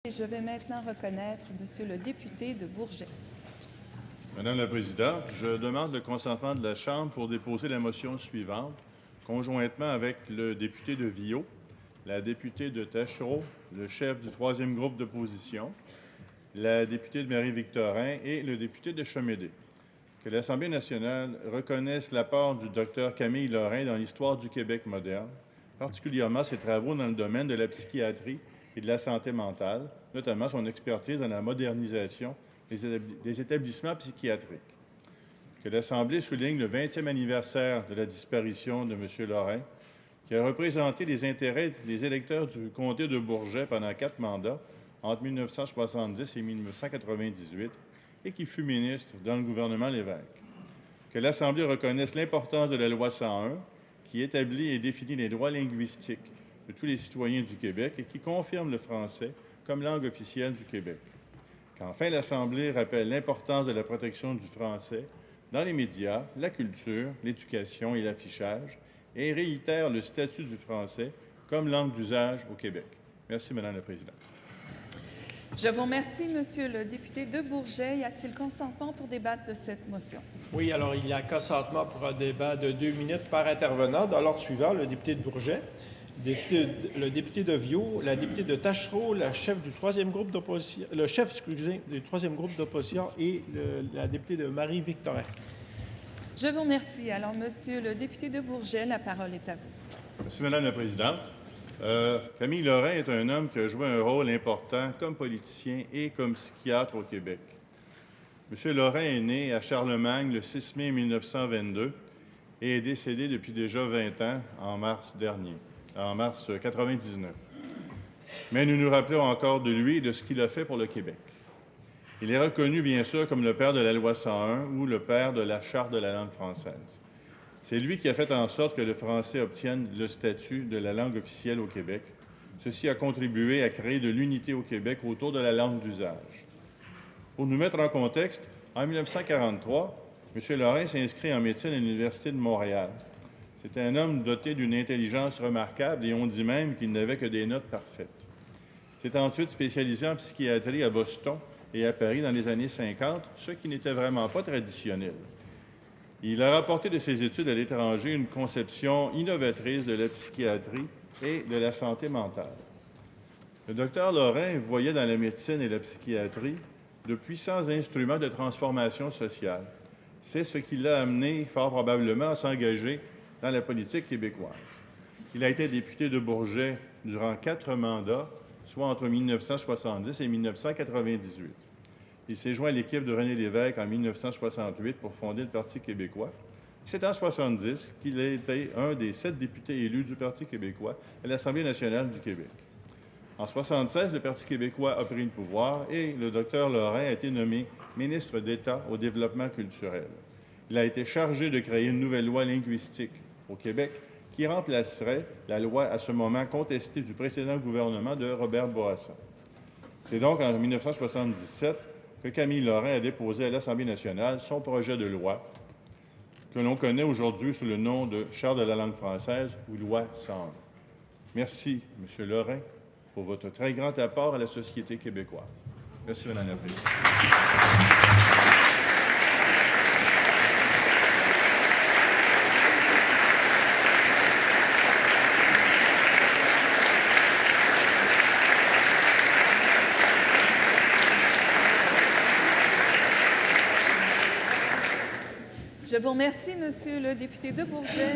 Et je vais maintenant reconnaître Monsieur le député de Bourget. Madame la Présidente, je demande le consentement de la Chambre pour déposer la motion suivante, conjointement avec le député de Viault, la députée de Taschereau, le chef du troisième groupe d'opposition, la députée de Marie-Victorin et le député de Chemédé. Que l'Assemblée nationale reconnaisse l'apport du Dr Camille Lorrain dans l'histoire du Québec moderne, particulièrement ses travaux dans le domaine de la psychiatrie et de la santé mentale, notamment son expertise dans la modernisation des établissements psychiatriques. Que l'Assemblée souligne le 20e anniversaire de la disparition de M. Lorrain, qui a représenté les intérêts des électeurs du comté de Bourget pendant 4 mandats, entre 1970 et 1998, et qui fut ministre dans le gouvernement Lévesque. Que l'Assemblée reconnaisse l'importance de la loi 101, qui établit et définit les droits linguistiques de tous les citoyens du Québec et qui confirme le français comme langue officielle du Québec. Qu'enfin, l'Assemblée rappelle l'importance de la protection du français dans les médias, la culture, l'éducation et l'affichage, et réitère le statut du français comme langue d'usage au Québec. Merci, Madame la Présidente. Je vous remercie, Monsieur le député de Bourget. Y a-t-il consentement pour débattre de cette motion? Oui, alors il y a consentement pour un débat de 2 minutes par intervenant. Dans l'ordre suivant, le député de Bourget, le député de Viault, la députée de Taschereau, le chef du troisième groupe d'opposition et la députée de Marie-Victorin. Je vous remercie. Alors, Monsieur le député de Bourget, la parole est à vous. Merci, Madame la Présidente. Camille Lorrain est un homme qui a joué un rôle important comme politicien et comme psychiatre au Québec. M. Lorrain est né à Charlemagne le 6 mai 1922 et est décédé depuis déjà 20 ans en mars dernier, en mars 1999. Mais nous nous rappelons encore de lui et de ce qu'il a fait pour le Québec. Il est reconnu, bien sûr, comme le père de la loi 101 ou le père de la Charte de la langue française. C'est lui qui a fait en sorte que le français obtienne le statut de la langue officielle au Québec. Ceci a contribué à créer de l'unité au Québec autour de la langue d'usage. Pour nous mettre en contexte, en 1943, M. Lorrain s'inscrit en médecine à l'Université de Montréal. C'était un homme doté d'une intelligence remarquable et on dit même qu'il n'avait que des notes parfaites. Il s'est ensuite spécialisé en psychiatrie à Boston et à Paris dans les années 50, ce qui n'était vraiment pas traditionnel. Il a rapporté de ses études à l'étranger une conception innovatrice de la psychiatrie et de la santé mentale. Le docteur Lorrain voyait dans la médecine et la psychiatrie de puissants instruments de transformation sociale. C'est ce qui l'a amené, fort probablement, à s'engager dans la politique québécoise. Il a été député de Bourget durant 4 mandats, soit entre 1970 et 1998. Il s'est joint à l'équipe de René Lévesque en 1968 pour fonder le Parti québécois. C'est en 1970 qu'il a été un des 7 députés élus du Parti québécois à l'Assemblée nationale du Québec. En 1976, le Parti québécois a pris le pouvoir et le docteur Lorrain a été nommé ministre d'État au développement culturel. Il a été chargé de créer une nouvelle loi linguistique au Québec qui remplacerait la loi à ce moment contestée du précédent gouvernement de Robert Bourassa. C'est donc en 1977 que Camille Lorrain a déposé à l'Assemblée nationale son projet de loi que l'on connaît aujourd'hui sous le nom de Charte de la langue française ou loi 101. Merci, M. Lorrain, pour votre très grand apport à la société québécoise. Merci, Mme la Présidente. Je vous remercie, Monsieur le député de Bourget.